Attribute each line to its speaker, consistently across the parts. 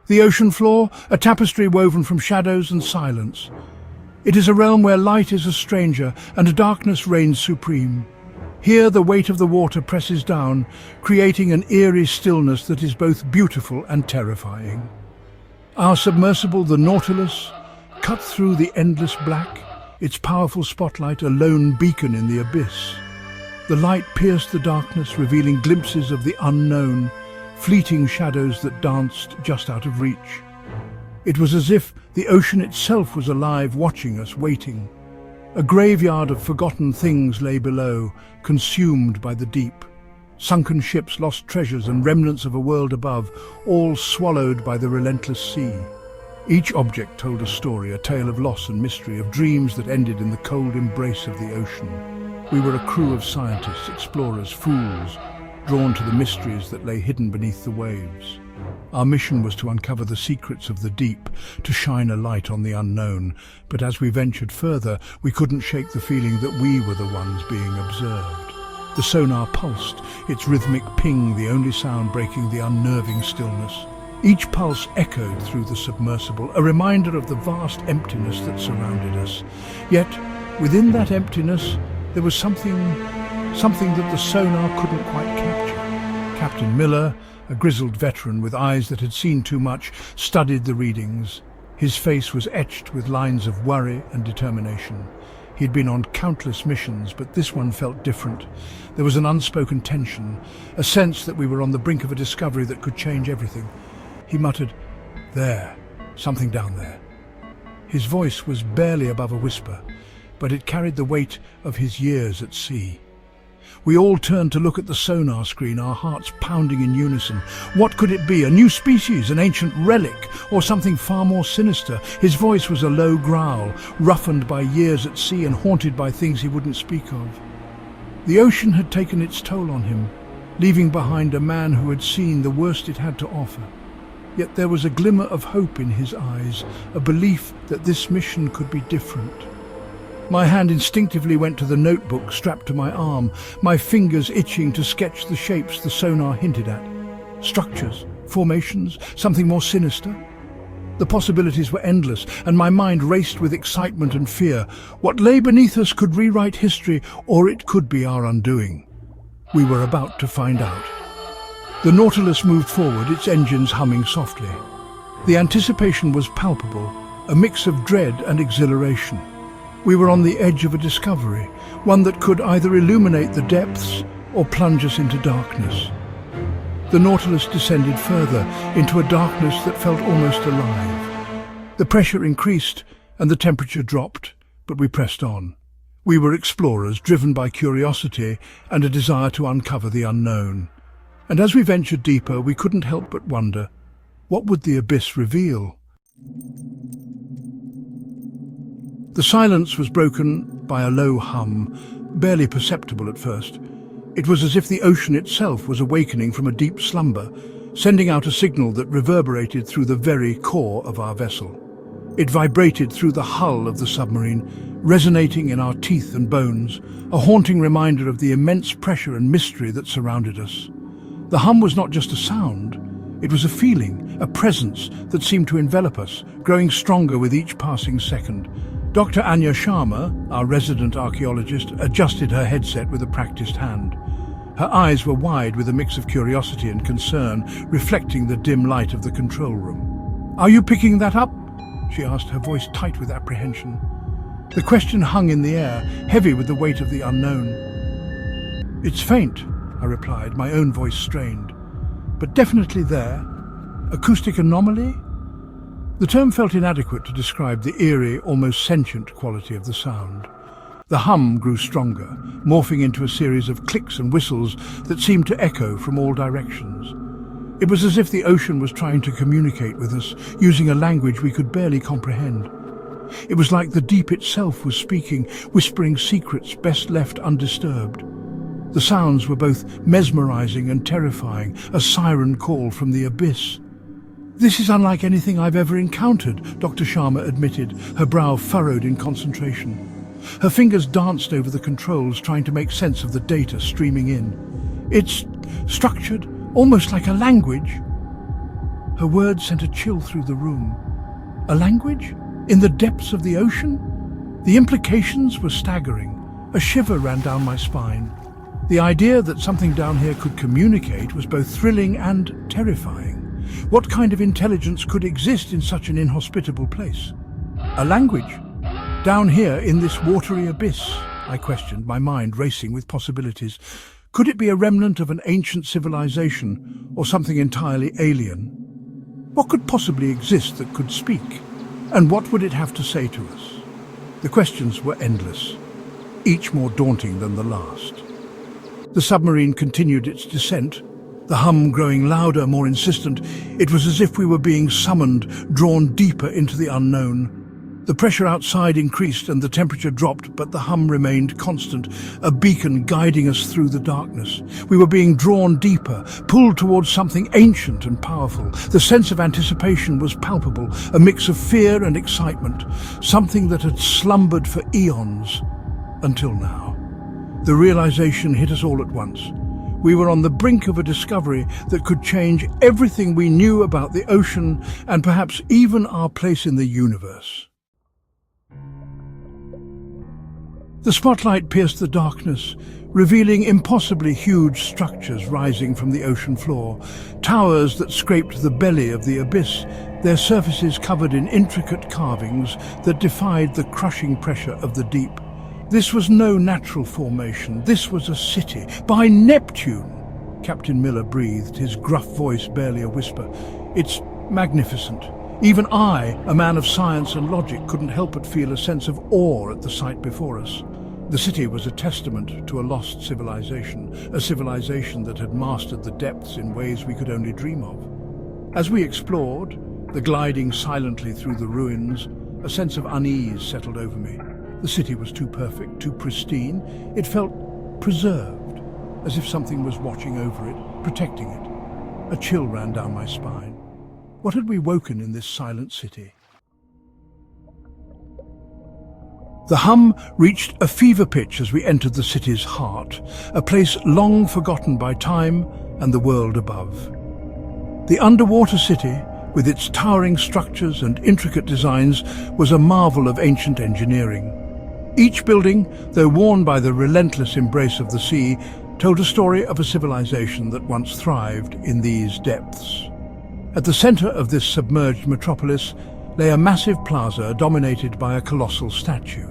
Speaker 1: The ocean floor, a tapestry woven from shadows and silence. It is a realm where light is a stranger and darkness reigns supreme. Here the weight of the water presses down, creating an eerie stillness that is both beautiful and terrifying. Our submersible, the Nautilus, cut through the endless black, its powerful spotlight a lone beacon in the abyss. The light pierced the darkness, revealing glimpses of the unknown, fleeting shadows that danced just out of reach. It was as if the ocean itself was alive, watching us, waiting. A graveyard of forgotten things lay below, consumed by the deep. Sunken ships, lost treasures, and remnants of a world above, all swallowed by the relentless sea. Each object told a story, a tale of loss and mystery, of dreams that ended in the cold embrace of the ocean. We were a crew of scientists, explorers, fools, drawn to the mysteries that lay hidden beneath the waves. Our mission was to uncover the secrets of the deep, to shine a light on the unknown. But as we ventured further, we couldn't shake the feeling that we were the ones being observed. The sonar pulsed, its rhythmic ping the only sound breaking the unnerving stillness. Each pulse echoed through the submersible, a reminder of the vast emptiness that surrounded us. Yet, within that emptiness, there was something that the sonar couldn't quite capture. Captain Miller, a grizzled veteran with eyes that had seen too much, studied the readings. His face was etched with lines of worry and determination. He'd been on countless missions, but this one felt different. There was an unspoken tension, a sense that we were on the brink of a discovery that could change everything. He muttered, "There, something down there." His voice was barely above a whisper, but it carried the weight of his years at sea. We all turned to look at the sonar screen, our hearts pounding in unison. What could it be? A new species, an ancient relic, or something far more sinister? His voice was a low growl, roughened by years at sea and haunted by things he wouldn't speak of. The ocean had taken its toll on him, leaving behind a man who had seen the worst it had to offer. Yet there was a glimmer of hope in his eyes, a belief that this mission could be different. My hand instinctively went to the notebook strapped to my arm, my fingers itching to sketch the shapes the sonar hinted at. Structures, formations, something more sinister. The possibilities were endless, and my mind raced with excitement and fear. What lay beneath us could rewrite history, or it could be our undoing. We were about to find out. The Nautilus moved forward, its engines humming softly. The anticipation was palpable, a mix of dread and exhilaration. We were on the edge of a discovery, one that could either illuminate the depths or plunge us into darkness. The Nautilus descended further, into a darkness that felt almost alive. The pressure increased and the temperature dropped, but we pressed on. We were explorers, driven by curiosity and a desire to uncover the unknown. And as we ventured deeper, we couldn't help but wonder, what would the abyss reveal? The silence was broken by a low hum, barely perceptible at first. It was as if the ocean itself was awakening from a deep slumber, sending out a signal that reverberated through the very core of our vessel. It vibrated through the hull of the submarine, resonating in our teeth and bones, a haunting reminder of the immense pressure and mystery that surrounded us. The hum was not just a sound, it was a feeling, a presence that seemed to envelop us, growing stronger with each passing second. Dr. Anya Sharma, our resident archaeologist, adjusted her headset with a practiced hand. Her eyes were wide with a mix of curiosity and concern, reflecting the dim light of the control room. "Are you picking that up?" she asked, her voice tight with apprehension. The question hung in the air, heavy with the weight of the unknown. "It's faint," I replied, my own voice strained. "But definitely there. Acoustic anomaly?" The term felt inadequate to describe the eerie, almost sentient quality of the sound. The hum grew stronger, morphing into a series of clicks and whistles that seemed to echo from all directions. It was as if the ocean was trying to communicate with us, using a language we could barely comprehend. It was like the deep itself was speaking, whispering secrets best left undisturbed. The sounds were both mesmerizing and terrifying, a siren call from the abyss. "This is unlike anything I've ever encountered," Dr. Sharma admitted, her brow furrowed in concentration. Her fingers danced over the controls, trying to make sense of the data streaming in. "It's structured, almost like a language." Her words sent a chill through the room. A language? In the depths of the ocean? The implications were staggering. A shiver ran down my spine. The idea that something down here could communicate was both thrilling and terrifying. What kind of intelligence could exist in such an inhospitable place? A language? Down here in this watery abyss? I questioned, my mind racing with possibilities. Could it be a remnant of an ancient civilization or something entirely alien? What could possibly exist that could speak? And what would it have to say to us? The questions were endless, each more daunting than the last. The submarine continued its descent, the hum growing louder, more insistent. It was as if we were being summoned, drawn deeper into the unknown. The pressure outside increased and the temperature dropped, but the hum remained constant, a beacon guiding us through the darkness. We were being drawn deeper, pulled towards something ancient and powerful. The sense of anticipation was palpable, a mix of fear and excitement, something that had slumbered for eons, until now. The realization hit us all at once. We were on the brink of a discovery that could change everything we knew about the ocean and perhaps even our place in the universe. The spotlight pierced the darkness, revealing impossibly huge structures rising from the ocean floor, towers that scraped the belly of the abyss, their surfaces covered in intricate carvings that defied the crushing pressure of the deep. This was no natural formation. This was a city. By Neptune! Captain Miller breathed, his gruff voice barely a whisper. It's magnificent. Even I, a man of science and logic, couldn't help but feel a sense of awe at the sight before us. The city was a testament to a lost civilization, a civilization that had mastered the depths in ways we could only dream of. As we explored, the gliding silently through the ruins, a sense of unease settled over me. The city was too perfect, too pristine. It felt preserved, as if something was watching over it, protecting it. A chill ran down my spine. What had we woken in this silent city? The hum reached a fever pitch as we entered the city's heart, a place long forgotten by time and the world above. The underwater city, with its towering structures and intricate designs, was a marvel of ancient engineering. Each building, though worn by the relentless embrace of the sea, told a story of a civilization that once thrived in these depths. At the center of this submerged metropolis lay a massive plaza dominated by a colossal statue.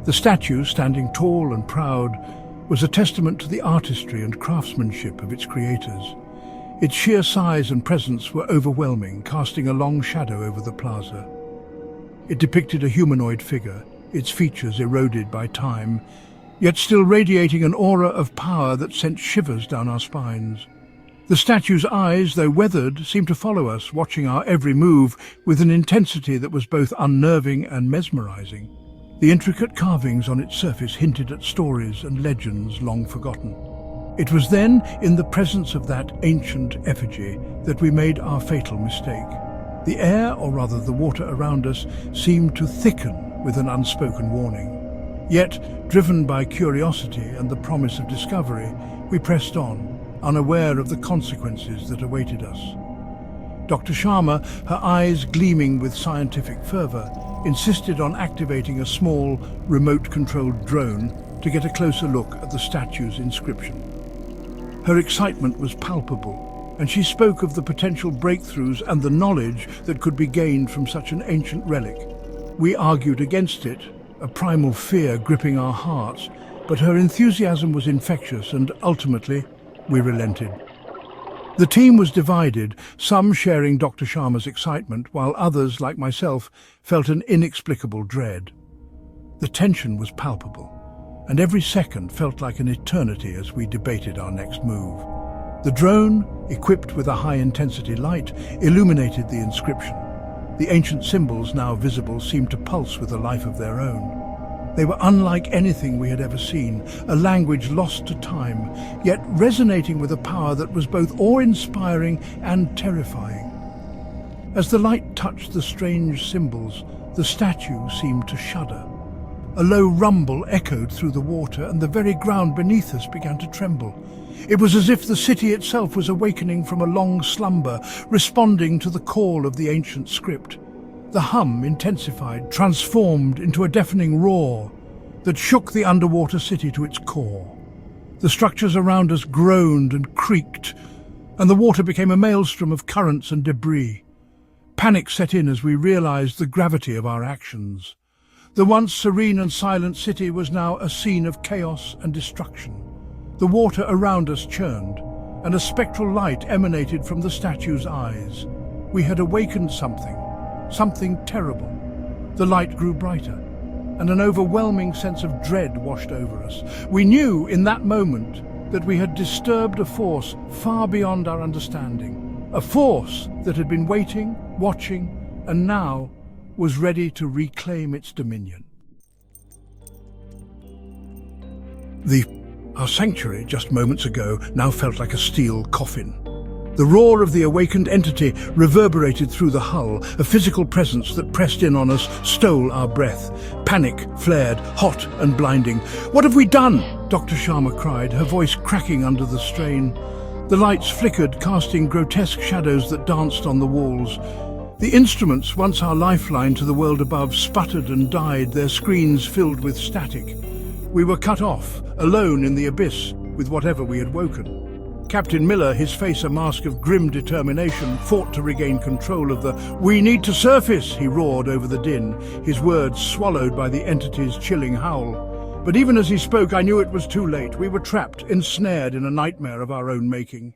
Speaker 1: The statue, standing tall and proud, was a testament to the artistry and craftsmanship of its creators. Its sheer size and presence were overwhelming, casting a long shadow over the plaza. It depicted a humanoid figure, its features eroded by time, yet still radiating an aura of power that sent shivers down our spines. The statue's eyes, though weathered, seemed to follow us, watching our every move with an intensity that was both unnerving and mesmerizing. The intricate carvings on its surface hinted at stories and legends long forgotten. It was then, in the presence of that ancient effigy, that we made our fatal mistake. The air, or rather the water around us, seemed to thicken with an unspoken warning. Yet, driven by curiosity and the promise of discovery, we pressed on, unaware of the consequences that awaited us. Dr. Sharma, her eyes gleaming with scientific fervor, insisted on activating a small, remote-controlled drone to get a closer look at the statue's inscription. Her excitement was palpable, and she spoke of the potential breakthroughs and the knowledge that could be gained from such an ancient relic. We argued against it, a primal fear gripping our hearts, but her enthusiasm was infectious and ultimately we relented. The team was divided, some sharing Dr. Sharma's excitement, while others, like myself, felt an inexplicable dread. The tension was palpable, and every second felt like an eternity as we debated our next move. The drone, equipped with a high-intensity light, illuminated the inscription. The ancient symbols now visible seemed to pulse with a life of their own. They were unlike anything we had ever seen, a language lost to time, yet resonating with a power that was both awe-inspiring and terrifying. As the light touched the strange symbols, the statue seemed to shudder. A low rumble echoed through the water, and the very ground beneath us began to tremble. It was as if the city itself was awakening from a long slumber, responding to the call of the ancient script. The hum intensified, transformed into a deafening roar that shook the underwater city to its core. The structures around us groaned and creaked, and the water became a maelstrom of currents and debris. Panic set in as we realized the gravity of our actions. The once serene and silent city was now a scene of chaos and destruction. The water around us churned, and a spectral light emanated from the statue's eyes. We had awakened something terrible. The light grew brighter, and an overwhelming sense of dread washed over us. We knew in that moment that we had disturbed a force far beyond our understanding, a force that had been waiting, watching, and now was ready to reclaim its dominion. Our sanctuary, just moments ago, now felt like a steel coffin. The roar of the awakened entity reverberated through the hull, a physical presence that pressed in on us, stole our breath. Panic flared, hot and blinding. "What have we done?" Dr. Sharma cried, her voice cracking under the strain. The lights flickered, casting grotesque shadows that danced on the walls. The instruments, once our lifeline to the world above, sputtered and died, their screens filled with static. We were cut off, alone in the abyss, with whatever we had woken. Captain Miller, his face a mask of grim determination, fought to regain control of the "We need to surface," he roared over the din, his words swallowed by the entity's chilling howl. But even as he spoke, I knew it was too late. We were trapped, ensnared in a nightmare of our own making.